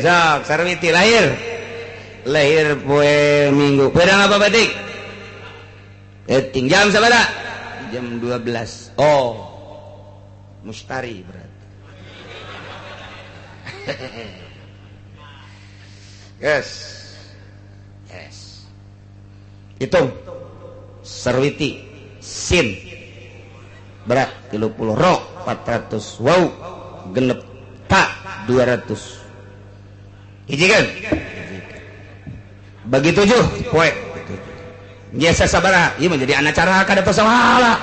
Sok Sarwiti lahir poe Minggu. Pedang apa batik? Jam sabada? Jam 12. Oh. Mustari berarti. Yes. Hitung. Sarwiti sin berat 30 ro 400 wow genep tak 200 hiji kan bagi 7 poe biasa sabaraha ieu menjadi anak cara kada pasawahala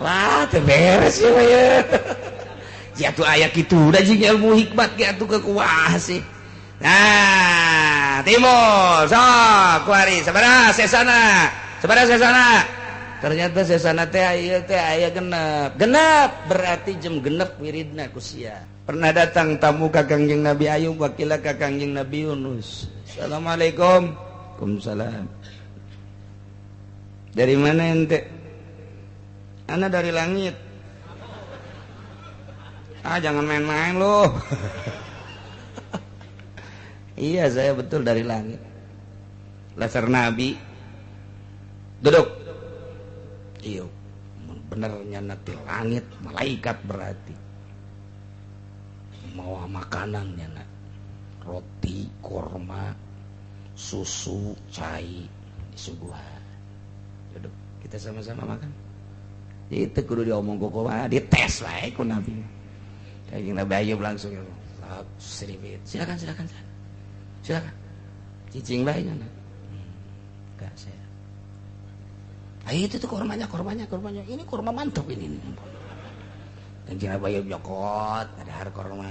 wah teu beres ya jatuh aya kitu da jeung ilmu hikmat ge atuh kekuah sih. Nah, timur, sok, kuari, sabaraha sesana. Ternyata sesana teh aya genep berarti jam genep wiridna ku sia. Pernah datang tamu ka Kangjeng Nabi Ayub wakila ka Kangjeng Nabi Yunus. Assalamualaikum. Waalaikumsalam. Dari mana ente? Ana dari langit. Jangan main-main loh. Iya saya betul dari langit. Lasar Nabi duduk. Iya benernya nanti langit malaikat berarti mau makanan ya nak roti korma susu cai disuguhan duduk kita sama-sama makan itu kudu diomong kok dites wae ku Nabi kayak Nabi Ayub langsung seribit silakan cicing baiknya enggak saya itu tuh kormanya ini korma mantap ini dan jangan bayar jokot ada har korma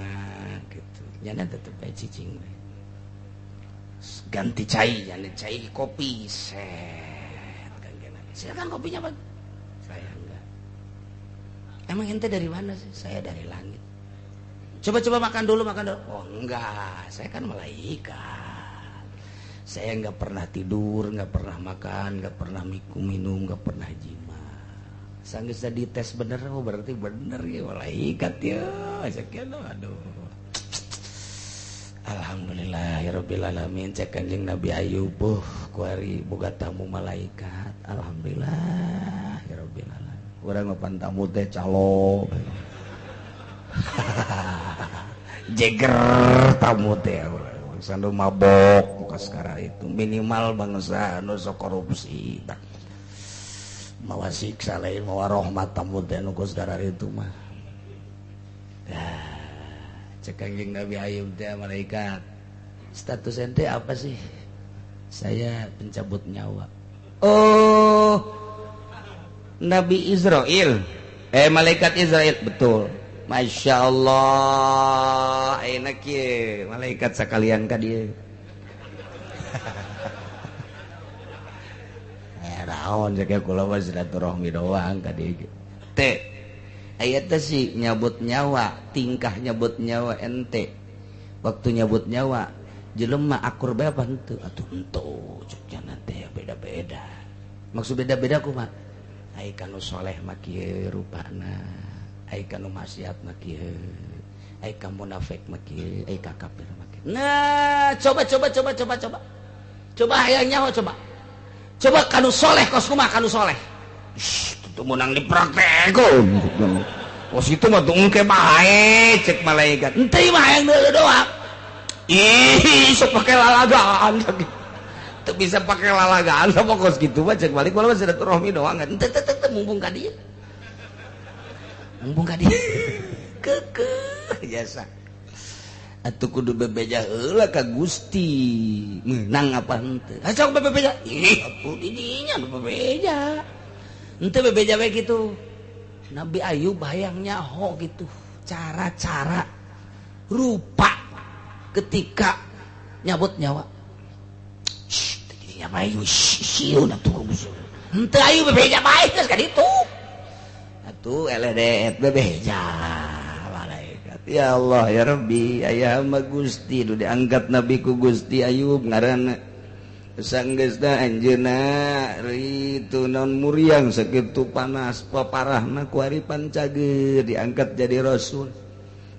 gitu jangan tetep baik cicing baik ganti cai kopi set silakan kopinya bang saya enggak emang ente dari mana sih saya dari langit. Coba makan dulu. Oh enggak, saya kan malaikat. Saya enggak pernah tidur, enggak pernah makan, enggak pernah minum, enggak pernah jima. Sanggeus dites bener, oh berarti bener ya malaikat ya. Sekian aduh. Alhamdulillahirabbil alamin. Cek Kanjeng Nabi Ayub, kuari boga tamu malaikat. Alhamdulillahirabbil alamin. Urang mapan tamu teh calo. Jeger tamu teh sandu mabok muka sekarang itu minimal bangsa anu sok korupsi mawa siksa lain mawa rahmat tamu teh anu sekarang itu mah cek Kanjeng Nabi Ayub teh malaikat status ente apa sih saya pencabut nyawa oh Nabi Israel malaikat Israel betul. Masya Allah enak ya malaikat sekalian ka dia naon jaga kula mah silaturahmi doang ka dia teh aya teh si nyabut nyawa tingkah nyabut nyawa ente waktu nyabut nyawa jelema akur bae apa henteu atuh henteu cek jangan teh beda-beda maksud beda-beda kumaha ai kanu soleh mah kieu rupana ai kanu maksiat mah kieu ai ka munafik mah kieu ai ka kafir mah kieu nah coba hayang nyaho coba kanu soleh kos kumaha kanu soleh itu menang dipraktekkeun kos itu mah tuh engke bae cek malaikat henteu mah hayang deuleu doang ih sok pake lalagaan teu bisa pake lalagaan sama kos kitu mah cek balik kumaha silaturahmi doang henteu mumpung ka dieu mumpung ka dia kekeh jasa atuh kudu bebeja heula ka Gusti menang apa henteu sok bebeja ih atuh di dinya nu bebeja henteu bebeja we kitu Nabi Ayub hayang nyaho gitu cara-cara rupa ketika nyabut nyawa teh dinya bae sieun atuh henteu ayu bebeja bae geus ka ditu atuh LDT bebeja malaikat ya Allah ya Rabbi aya mah Gusti nu diangkat nabi ku Gusti Ayub ngaranna sanggeusna anjeunna itu non muriang sakitu panas paparahna ku ari pancageut diangkat jadi rasul.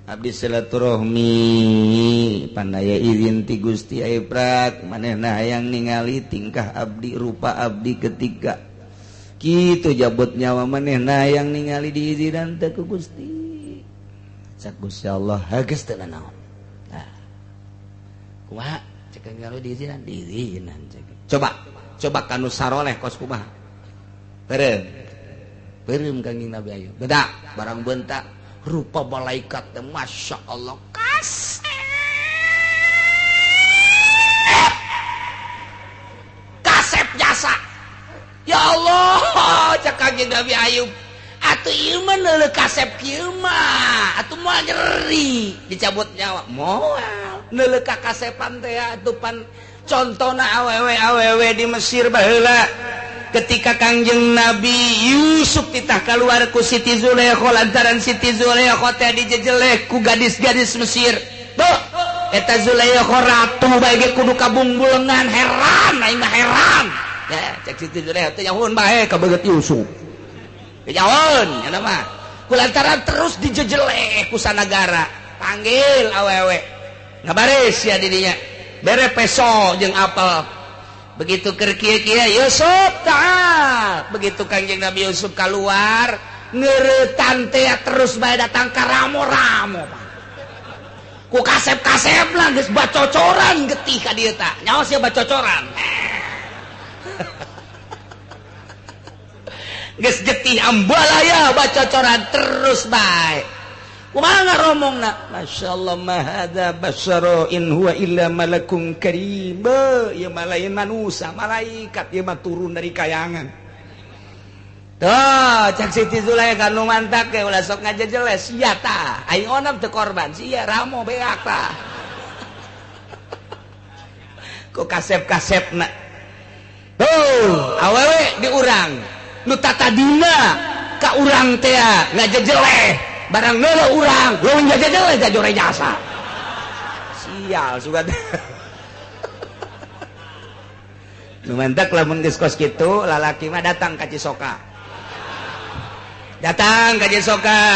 Abdi silaturahmi pandaya izin ti Gusti Aiprak manehna hayang ningali tingkah abdi rupa abdi ketika kitu jabut nyawa manehna hayang ningali diizinan teh ku Gusti cak Gusti Allah hageus teu naon. Nah kumaha cek ningali diizinan coba kanu saroleh kos kumaha beureum Kangjeng Nabi ayo beda barang beuntak rupa malaikat teh masya Allah kasep jasa ya Allah cak Kangjeng Nabi Ayub atuh ieu mah neuleuh kasep kieu mah atuh moal nyeri dicabut nyawa moal neuleuh ka kasepan teh atuh pan contona awewe di Mesir baheula ketika Kangjeng Nabi Yusuf titah keluar ku Siti Zulaikha lantaran Siti Zulaikha teh dijejeleh ku gadis-gadis Mesir. Tuh, eta Zulaikha ratu bae ge kudu kabungbulengan heran aing mah heran. Ya, cek Siti Zulaikha teh nyahoon bae ka beungeut Yusuf. Nyahoon nya mah. Kulantaran terus dijejeleh ku sanagara. Panggil awewe. Ngabaris ya di dinya. Bere peso jeung apel. Begitu keur kieu-kieu Yusuf ta'al begitu Kangjeng Nabi Yusuf keluar ngeuretan teh terus bae datang ka ramo-ramo ku kasep-kasep lah geus bacocoran getih ka dieu tah nyaos ya bacocoran geus getih ambalaya bacocoran terus bae kumaha ngaromongna masyaallah ma hadza basyara in huwa illa malakun karim ieu mah lain manusia malaikat ieu mah turun dari kayangan tuh cak Siti Zulaikha nu mantak ge ulah sok ngajejeles sia tah aing onam teu korban sia ramo beak tah ku kasep-kasepna tuh awewe di urang nu tatadina ka urang teh ngajejeleh barang neuleuh urang leuwih jajejeleh jajore jasa sial sugat nu mantak lamun geus kos kitu lalaki mah datang ka Cisoka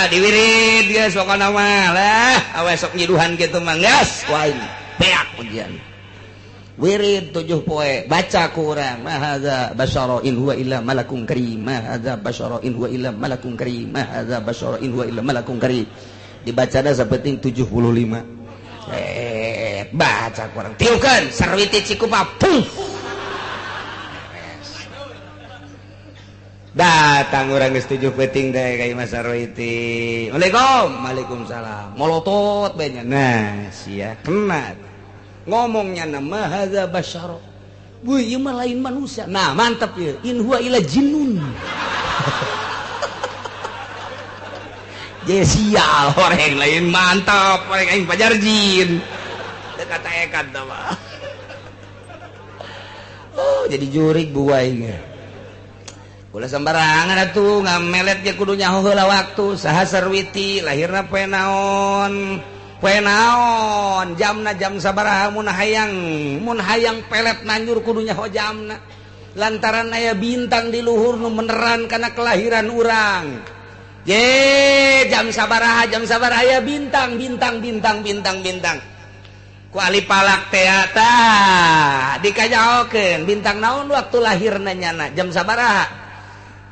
diwirid geus pokona mah lah awe sok nyiduhan kitu mah geus wae beak ujian wirid 7 poe baca ku urang ma hadza basyara in huwa illa malakun karim ma hadza basyara in huwa illa malakun karim ma hadza basyara in huwa illa malakun karim dibacana sapenting 75 baca ku urang tiukeun sarwiti Cikupa pung datang urang geus 7 peuting teh ka Imam Sarwiti Waalaikumsalam molotot bae nya nah sia kena ngomongnya nama hadza basyara woi ieu mah lain manusia nah mantep ya in huwa illa jinnun sial orang lain mantap orang aing pajar jin teu kataekan tah mah oh jadi jurig buai ge ulah sembarangan atuh ngamelet ge kudu nyaho heula waktu saha Sarwiti lahirna poe naon jamna jam sabaraha mun hayang pelet nanjur kudu nyaho jamna lantaran aya bintang di luhur nu meneran kana kelahiran urang jam sabaraha aya bintang ku ali palak teh tah dikajaokeun bintang naon waktu lahirna nyana jam sabaraha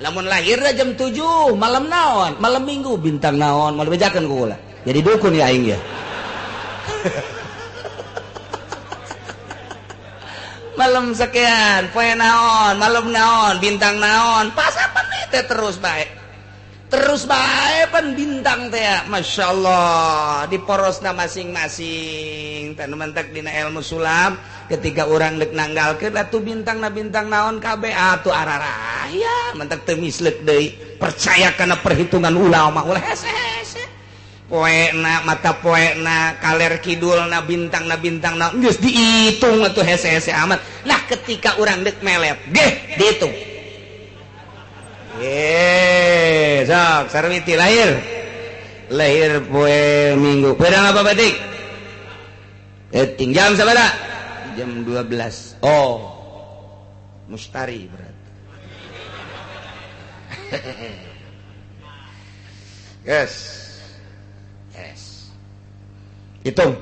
lamun lahirna jam 7 malam naon malam minggu bintang naon moal bejakeun ku ulah jadi dukun ya aing ya malam sekian poe naon malam naon bintang naon pas apa teh terus bae pan bintang teh masyaallah di porosna masing-masing teh mentek dina ilmu sulam ketika urang deuk nanggalkeun atuh bintang naon kabeh atuh araraya mentek teu misleuk deui percaya kana perhitungan ulama ulah hese-hese poena mata poena kaler kidulna bintang geus diitung atuh hese-hese amat nah ketika urang deuk melet geh diitung sok Sarwiti lahir poe Minggu pedang apa batik jam sabaraha jam 12 oh mustari berarti. Yes. Hitung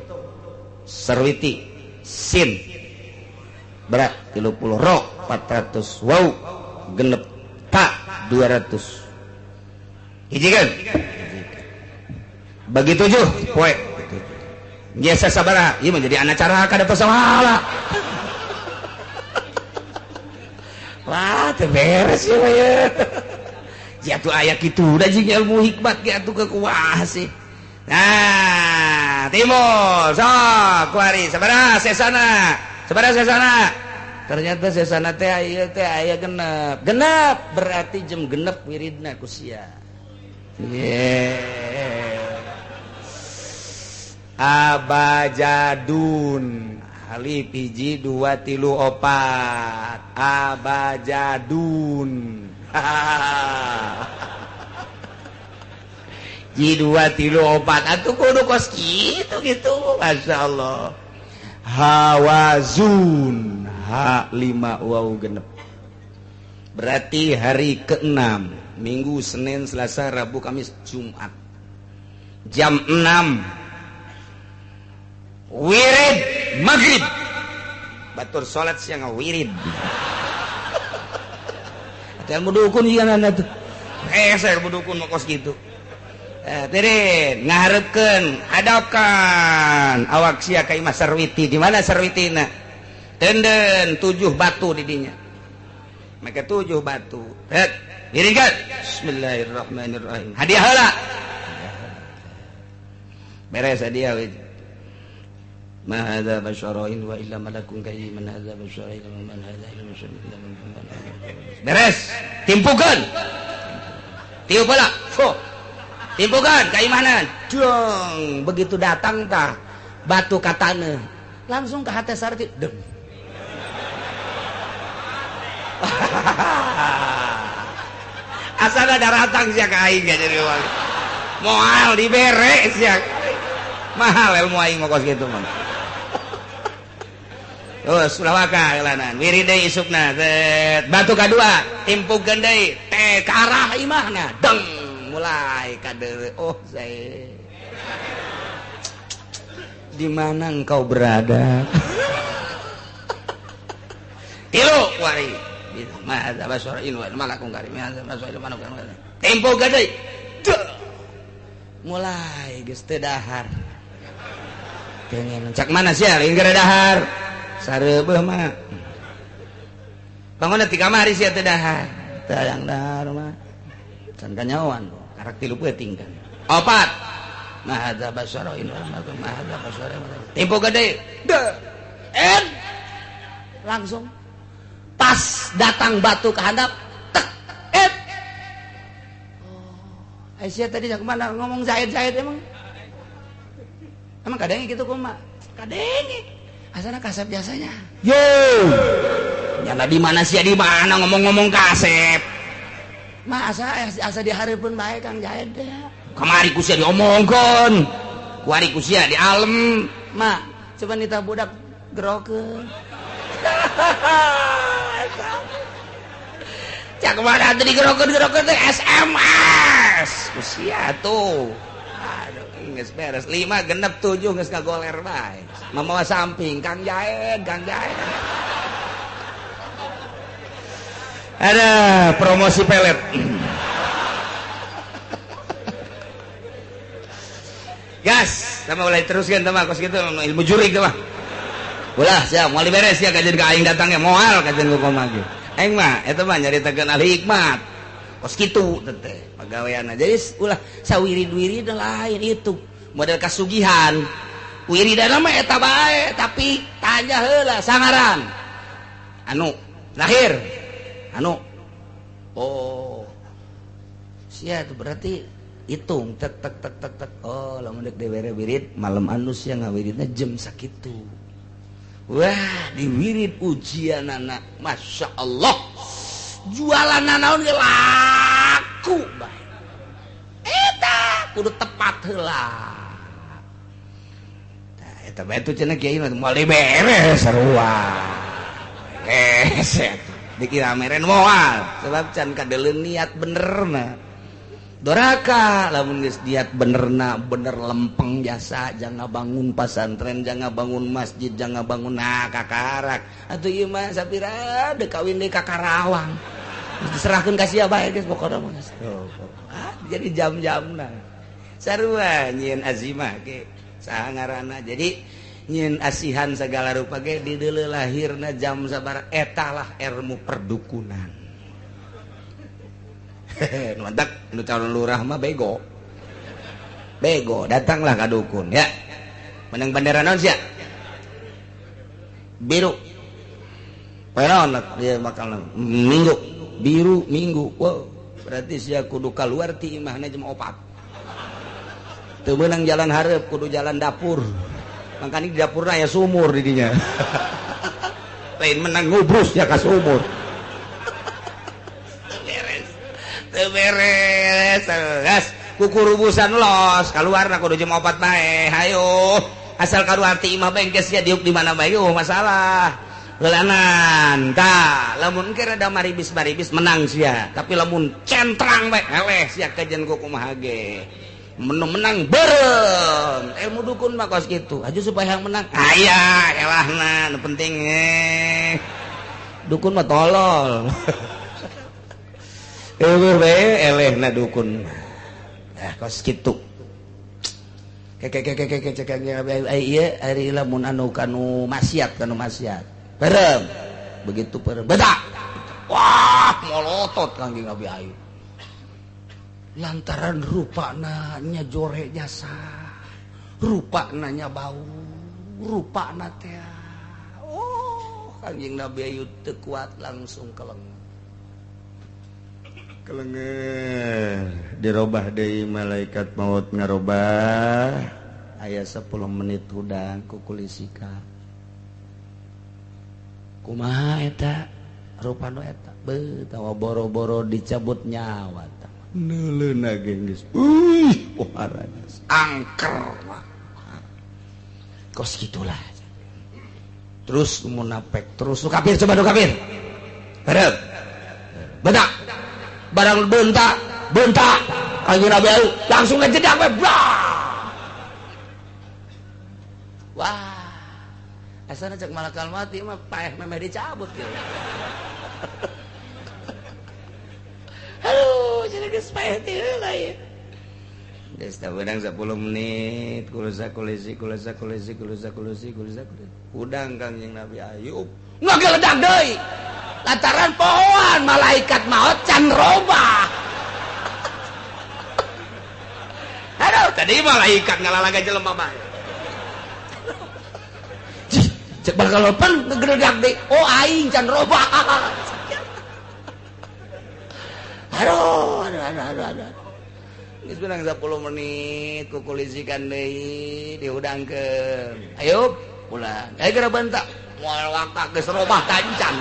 sarwiti sin berat 30 ro 400 waw genep ta 200 hiji kan bagi 7 poe biasa sabaraha ieu mah jadi anak cara kada pasawahala wah teu beres ieu mah ya jatuh aya kitu da jeung ilmu hikmat ge atuh kekuah sih. Nah, timur, sok, kuari, sabaraha sesana, ternyata sesana teh aya genep, berarti jam genep wiridna ku sia. Abajadun, alif hiji 2 3 4, abajadun. Ji 2 3 4 atuh kudu kos gitu Masya Allah. Hawazun ha 5 waw genep berarti hari ke-6 Minggu Senin Selasa Rabu Kamis Jumat jam 6 wirid maghrib batur salat siang wirid ada mudukun ieu anak tuh saya mudukun mau kos gitu. Tirin ngaharepkeun hadapkan awak sia ka Imah Sarwiti di mana Sarwitina tenden 7 batu di dinya make 7 batu diringkeun bismillahirrahmanirrahim hadiah heula beres hadiah we ma hadza basyarain wa illa malakun kayyiman hadza basyarain wa man hadza illa masyarain beres timpukeun tiu bala timpukan keimanan dong begitu datang tah batu katana langsung ke hati sarti dem asal ada ratang sia ka aing jadi wali moal dibere sia mahal ilmu aing mah kos kitu mah sulawaka lanan wirid deui isukna batu kadua timpukeun deui teh ka arah imahna deng mulai kader saya di mana engkau berada tilu wari mahadza basyarain wa malakun karim mahadza basyarain wa malakun karim tempo gede mulai geus teu dahar kengen cak mana sia lain gara dahar sareubeung mah bangunna ti kamari sia teu dahar tayang dahar mah can kanyawan karak tilu peuting kan 4 mahadza basyarain wa malakun mahadza basyarain tempo gede langsung pas datang batu ke handap tek Aisyah tadi yang kemana ngomong Zaid emang kadang gitu kumaha kadang asana kasep biasanya yo nyana di mana sih di mana ngomong kasep mah asa dihareupeun bae Kang Zaid teh kamari ku sia diomongkeun kuari ku sia di alem mah coba nita budak gerokeun cak mana tadi gerokeun teh SMS ku sia tuh aduh geus beres 5 genep 7 geus ngagoler bae mamawa samping Kang Zaid ada promosi pelet gas sama mulai teruskan teman kos gitu ilmu jurig teman ulah siap mau beres ya kajian ke aing datangnya moal kajian ke komagi aing mah eta mah nyaritakeun ahli hikmat kos kitu teh pagaweana jadi ulah sawirid-wirid lain itu model kasugihan wiridana mah eta bae tapi tanya heula sangaran anu lahir sia itu berarti hitung tek oh lamun dek dewere wirid malam anu sia ngawiridna jam sakitu wah di wirid ujianana Masya Allah jualan naon ge laku bae eta kudu tepat heula tah eta bae tu cenah kiai mah moal beres sarua geus dikira meren moal sebab can kadeleun niat benerna doraka lamun geus niat benerna bener lempeng jasa jangan bangun pasantren jangan bangun masjid jangan bangun kakarak atuh ieu mah sapira deuk kawin deui ka Karawang diserahkeun ka sia bae geus pokona mah jadi jam-jamna sarua nyieun azimah ge saha ngaranna jadi nyieun asihan segala rupa ge di deuleu lahirna jam sabaraha eta lah ilmu perdukunan mantap nu calon lurah mah bego datanglah ka dukun ya menang bandara naon sia biru penon dia bakal minggu biru minggu wow berarti sia kudu keluar ti imahna jam 4 teu meunang jalan hareup kudu jalan dapur makanya di dapurna aya sumur di dinya lain menang ngubrus ya ka sumur beres gas kukurubusan los keluarna kudu jam 4 bae hayo asal kaluar ti imah bengkes ya diuk di mana bae masalah gelanan tah lamun keur ada maribis menang sia tapi lamun centrang bae eleh sia kajen ku kumaha ge menang bareng ilmu dukun mah kos kitu aja supaya yang menang aya elahna nu penting dukun mah tolol eleh na dukun kos kitu ieu ari lamun anu kanu maksiat bareng begitu bareng bedak wah molotot kangge Nabi Ayub lantaran rupana nya jore jasa rupana nya bau rupana teh kanjing Nabi Ayub teu kuat langsung kelengar dirobah deui malaikat maut ngarobah aya 10 menit hudang ku kulisika kumaha eta rupana eta tawa boro-boro dicabut nyawa tah neuleuna geus angker kos gitulah terus munafik terus kafir coba kafir hareup bedak barang bentak kanjeng Nabi Ayub langsung ngejedak we wah asana cek malakal mati mah paeh memeh dicabut gitu aduh jadi geus paeh teh heula ieu geus tah beudang 10 menit kulasa kulisi udang kanjeng Nabi Ayub ngageledak deui lantaran pohon malaikat maut can robah aduh tadi malaikat ngalalaga jelema mah cek bakal open ngegeledak deui oh aing can robah aduh geus beunang 10 menit kukulisikan deui diudangkeun Ayub pulang gara bentak moal waktu geus robah tancan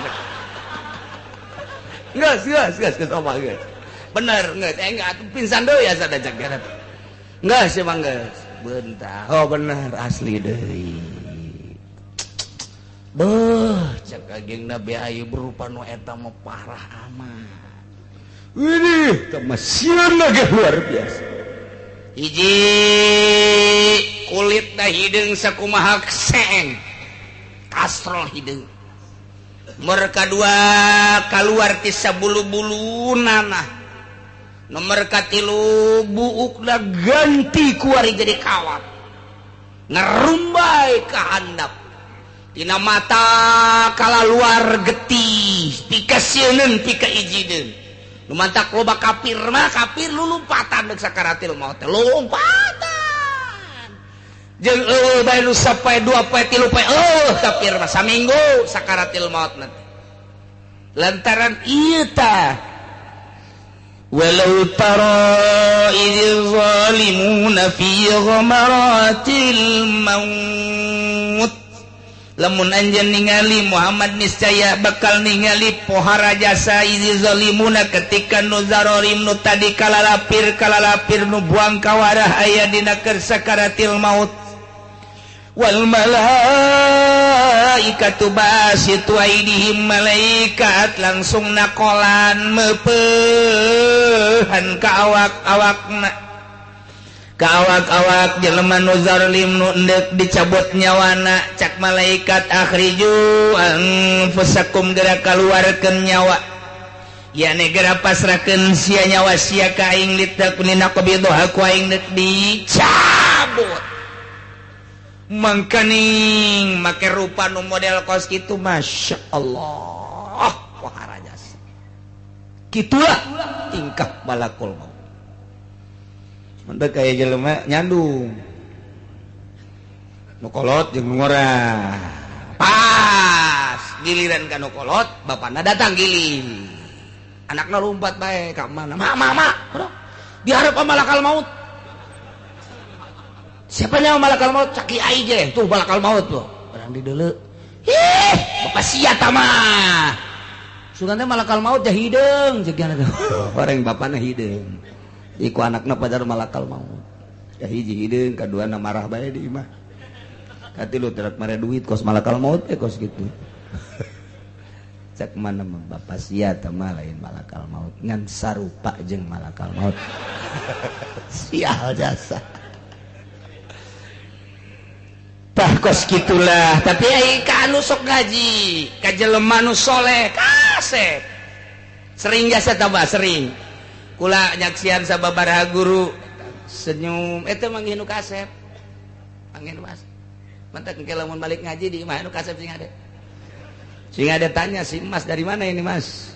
Geus omah geus. Bener geus enggak pinsan deui asa dajak garet. Geus emang geus. Bentar. Oh bener asli deui. Beuh, cek kageng Nabi Ayub berupa nu eta mah parah amat. Widih, kemasianna ge luar biasa. Hiji kulitna hideung sakumaha seng. Kastrol hideung. Nomor kedua keluar ti sabulu-bulunana nomor katilu buukna ganti kuari jadi kawat ngerumbai ke handap tina mata kala luar getih pika sieun pika ijideun nu mantak loba kafir mah kafir lulumpatan deuk sakaratil maut lompatan jeung bae nu sapoe 2 poe 3 poe kafir mah saminggu sakaratil maut nanti lantaran ieu tah walau tara idz zalimuna fi ghamaratil maut lamun anjeun ningali Muhammad niscaya bakal ningali pohara jasa idz zalimuna ketika nu zarorim nu tadi kalalapir nu buang kawarah aya dina keur sakaratil maut wal malaikatu malaikatu basitu aidihim malaikat langsung nakolan meupehan ka awak-awakna ka awak-awak jelema nu zalim nu endek dicabut nyawana cak malaikat akhriju anfusakum geura kaluarkeun nyawa ya negara pasrahkeun sia nyawa sia ka aing litakuna qabidah ku aing dicabut mangkaning make rupa nu model kos kitu masya Allah wahara jasa kitulah tingkah malakul maut mantap kaya jelema nyandung nu kolot jeung nu ngorah pas giliran ka nu kolot bapana datang giling anakna lompat bae ka mana mama diharap malakal maut siapa nya malakal maut cak kiai je tuh malakal maut tuh orang di deuleu bapak sia tah mah sugan teh malakal maut jah hideung ceuk orang bapana hideung iku anakna pajar malakal maut ya hiji hideung kaduana marah bae di imah katilu terat mare duit kos malakal maut kos gitu cak mana mah bapak sia teh mah lain malakal maut ngan sarupa jeung malakal maut sial jasa tah kos gitulah tapi ai ka anu sok ngaji ka jelema nu soleh kasep sering jasa tah sering kula nyaksian sababaraha guru senyum eta manggih nu kasep manggih nu mas mantap engke lamun balik ngaji di imah nu kasep sing ada tanya si Mas dari mana ini Mas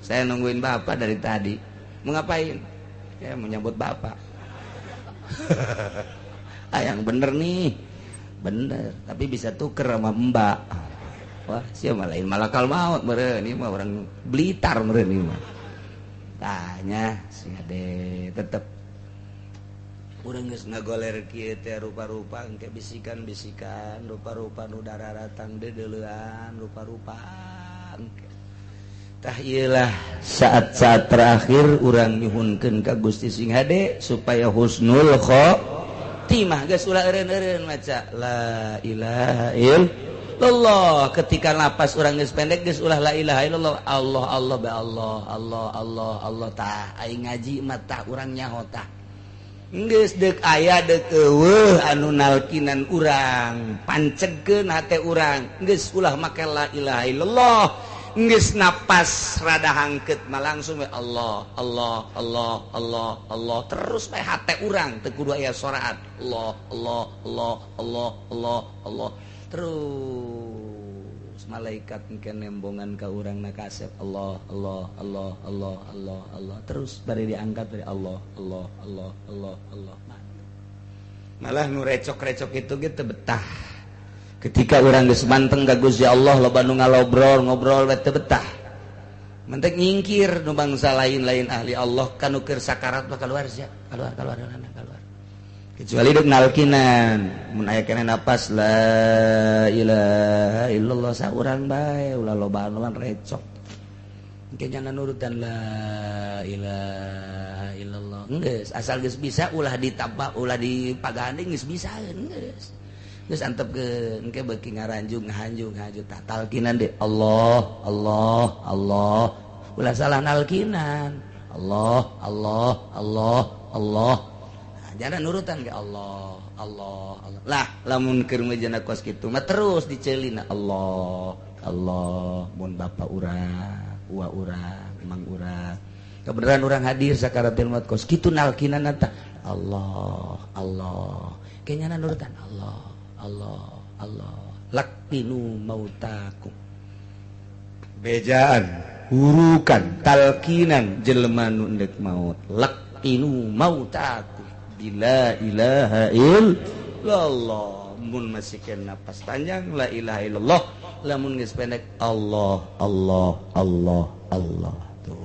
saya nungguin bapak dari tadi mau ngapain ya mau nyambut bapak yang bener nih bener tapi bisa tuker sama mbak wah siapa lain malakal maut meureun ini mah orang Blitar meureun ini mah tanya sing ade tetep urang geus ngagoler kieu teh rupa-rupa engke bisikan-bisikan rupa-rupa nu dararatang deuleuan rupa-rupa tah ieu lah saat-saat terakhir urang nyuhunkeun ka Gusti Sing Hade supaya husnul khotimah geus ulah eureun-eureun maca la ilaha illallah ketika napas urang geus pendek geus ulah la ilaha illallah Allah Allah ba Allah Allah Allah Allah tah aing ngaji mah tah urang nyaho tah geus deuk aya deuk eueuh anu nalkinan urang pancegkeun hate urang geus ulah make la ilaha illallah geus napas rada hangkeut mah langsung Allah Allah Allah Allah Allah terus bae hate urang teu kudu aya soraat Allah Allah Allah Allah Allah Allah terus malaikat engke nembongan ka urang na kasep Allah Allah Allah Allah Allah Allah terus bari diangkat dari Allah Allah Allah Allah Allah malah nu recok-recok itu gitu betah ketika urang geus manteng ka Gusti Allah loba nu ngalobrol ngobrol we teu betah mentek nyingkir nu bangsa lain-lain ahli Allah kanu keur sakarat mah keluar sia keluar kecuali deuk nalkinan mun aya keneh napas la ilaha illallah saurang bae ulah lobaan recok engke nya nurutan la ilaha illallah geus asal geus bisa ulah ditampa ulah dipaganding geus bisa geus antepkeun engke beuki ngaranjung ngahanjung tah talkinan de Allah Allah Allah ulah salah nalkinan Allah Allah Allah Allah jangan nurutan ke Allah Allah Allah lah lamun keur mejana kos kitu mah terus diceulina Allah Allah mun bapak urang uwa urang mang urang kebenaran urang hadir sakaratil mat kos kitu nalkinana tah Allah Allah kenyana nurutan Allah Allah Allah laqinu mautakum bejaan hurukan talkinan jelema nu endek maut laqinu mautakum la ilaha illallah mun masih kena napas panjang la ilaha illallah lamun geus pendek Allah Allah Allah Allah tuh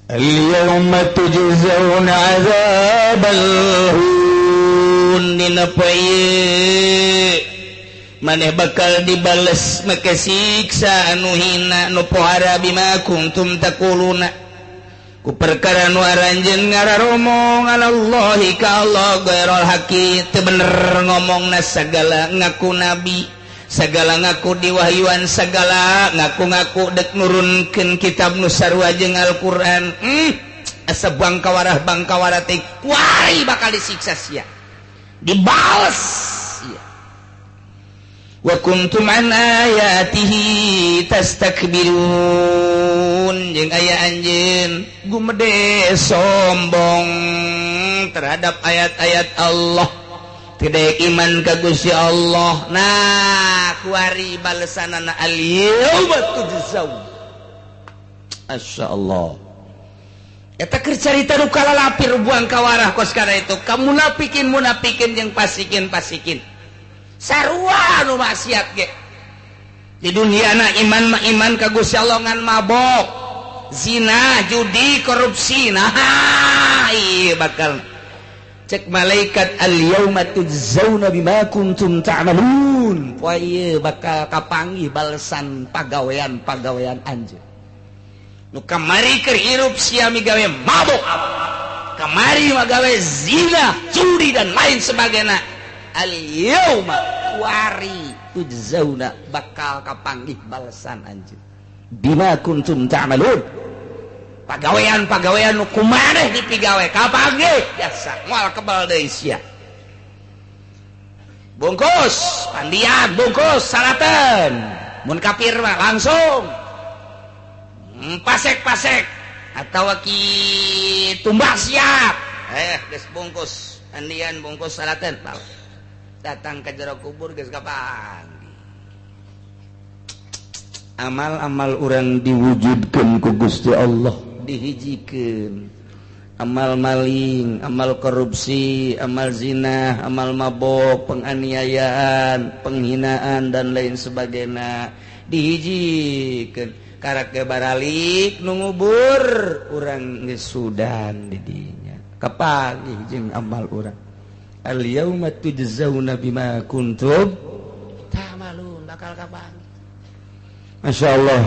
al-yawma tujzauna 'adzabal hun dina poe maneh bakal dibales make siksa anu hina nu pohara bima kuntum taquluna ku perkara nu aranjeun ngararomong alallahi ka Allah ghairul haqi teu bener ngomongna sagala ngaku nabi sagala ngaku diwahyuan sagala ngaku-ngaku dek nurunkeun kitab nu sarua jeung Al-Qur'an asa bangkawarah teh kuari bakal disiksa sia dibales sia wa kuntum an ayatihi tastakbirun jeung aya anjeun gumede sombong terhadap ayat-ayat Allah tidak iman ka Gusti Allah. Nah kuari balesanana al-yauma tujzaun masyaallah eta keur carita nu kalalapir buang kawarah kos kana itu kamu munafikin jeung pasikin sarua nu maksiat ge di duniana iman mah iman ka Gusti Allah ngan mabok zina judi korupsi nah ieu bakal cek malaikat al-yauma tujzauna bima kuntum ta'malun poe ieu bakal kapanggih balesan pagawean anjeun nu kamari keur hirup sia migawe mabok kamari magawe zina judi dan lain sebagainya al-yauma wari tujzauna bakal kapanggih balesan anjeun bima kuntum ta'malun pagawean nu kumaneh dipigawe kapanggih biasa moal kebal deui sia bungkus pandian bungkus salaten mun kafir mah langsung pasek atawa ki tumbak siap geus bungkus pandian bungkus salaten datang ke jero kubur geus kapanggih amal-amal urang diwujudkeun ku Gusti Allah dihijikeun amal maling, amal korupsi, amal zina, amal mabok, penganiayaan, penghinaan dan lain sebagainya dihijikeun karake baralik nu ngubur urang geus sudan di dinya kapanggih jeung amal urang al yauma tujzauna bima kuntum ta'malun bakal kapanggih masyaallah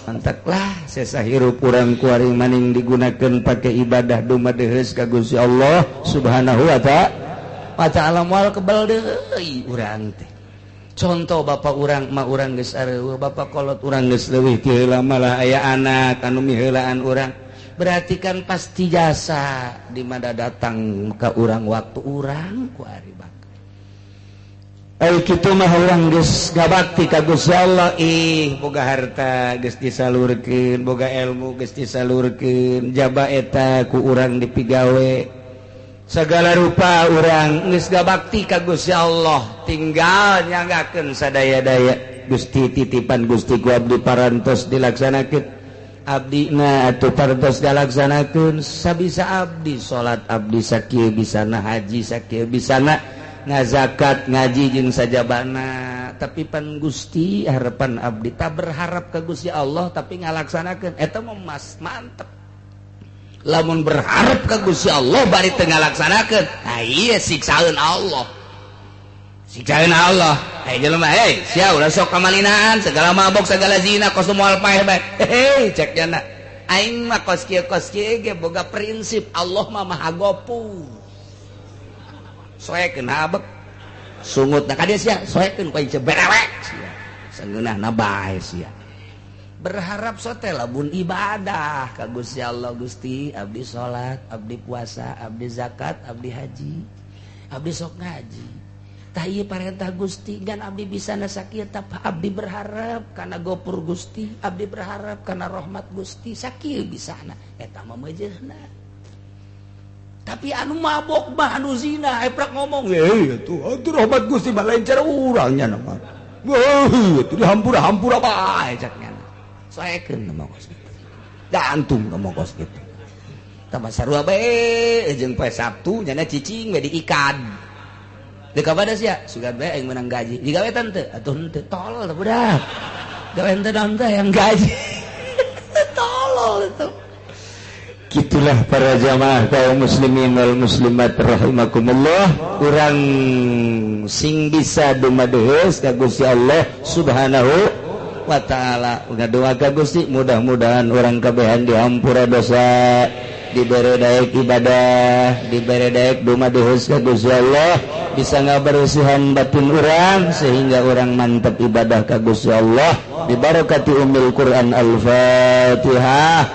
mantaklah sesa hirup urang kuaring maning digunakeun pake ibadah dumadeheus ka Gusti Allah Subhanahu wa ta'ala moal kebal deui urang teh contoh bapak urang mah urang geus areueuh bapak kolot urang geus leuwih ti heula malah aya anak anu miheulaan urang berarti kan pasti jasa di mana datang ka urang waktu urang kuari bakal ai kitu mah urang geus ngabakti ka Gusti Allah boga harta geus disalurkeun boga ilmu geus disalurkeun jaba eta ku urang dipigawe sagala rupa urang geus ngabakti ka Gusti Allah tinggal nyanggakeun sadaya-daya Gusti titipan Gusti ku abdi parantos dilaksanakeun abdina atuh parantos dilaksanakeun sabisa abdi salat abdi sakieu bisana haji sakieu bisana ngazakat ngaji jeung sajabana tapi pan Gusti harapan abdi tak berharap ke Gusti Allah tapi ngalaksanakeun eta mah mas mantep lamun berharap ke Gusti Allah bari teu ngalaksanakeun ieu siksaeun Allah jelema sia ulah sok kamalinaan segala mabok segala zina kos moal paeh bae cek jana aing mah kos kieu ge boga prinsip Allah mah maha gopur soekeun habek sungutna ka dieu sia soekeun ku ieu berewek sia sangeunahna bae sia berharap sote lamun ibadah ka Gusti Allah Gusti abdi salat abdi puasa abdi zakat abdi haji abdi sok ngaji tah ieu parentah Gusti ngan abdi bisana sakieu tah abdi berharap kana gopur Gusti abdi berharap kana rahmat Gusti sakieu bisana eta mah meujeuhna tapi anu mabok mah anu zina eprak ngomong atuh rahmat Gusti mah lain cara urangnya nama atuh dihampura-hampura bae caknya saekeun mah kos kitu gantung mah kos kitu tambah sarua bae jeung poe Sabtu nyana cicing we di ikan deuk ka bada sia sugan bae aing menang gaji digawetan teu atuh henteu tolol teh budak gawean teh naon teh yang gaji tolol itu. Gitulah para jamaah kaum muslimin wal muslimat rahimakumullah urang sing bisa dumadeheus ka Gusti Allah Subhanahu wa ta'ala. Ngadoa ka Gusti mudah-mudahan orang kabehan dihampura dosa, diberi daek ibadah, diberi daek dumaduhus ka Gusti Allah, bisa ngabersihan batin orang sehingga orang mantap ibadah ka Gusti Allah. Bi barakati Ummul Quran. Al-Fatihah.